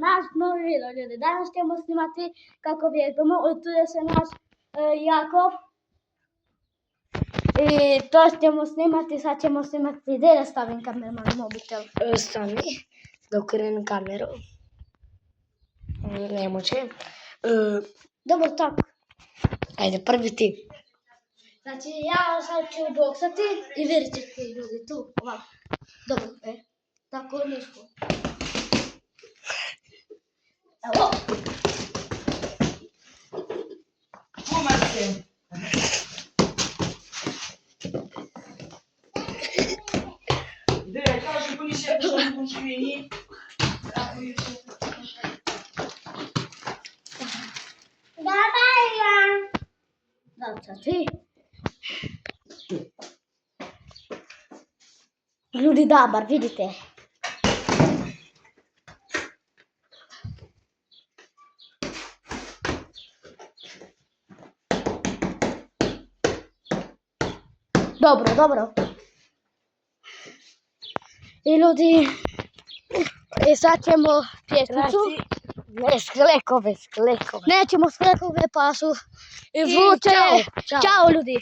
naš novi video, ljudi. Danas ćemo snimati kako vježbamo. Tu je se naš Jakov. I to ćemo snimati, sad ćemo snimati. Gdje da stavim kameru, moj mobitel? Stani, da okrenem kameru. Nemoće. Dobro, tako. Ajde, prvi ti. Znači, ja sad ću boksati i vidjet ćete ljudi tu, ovako. Dobro, tako nisko. Evo. Pomaci. Gdje, kaže, ko nisi je pošao u švini. Давай я. Znači, ljudi, dabar, vidite. Dobro, dobro. I ljudi, i sad ćemo pjesmicu. Ne, sklekove. Nećemo sklekove, pa su izvuče. Ćao. Ćao ljudi.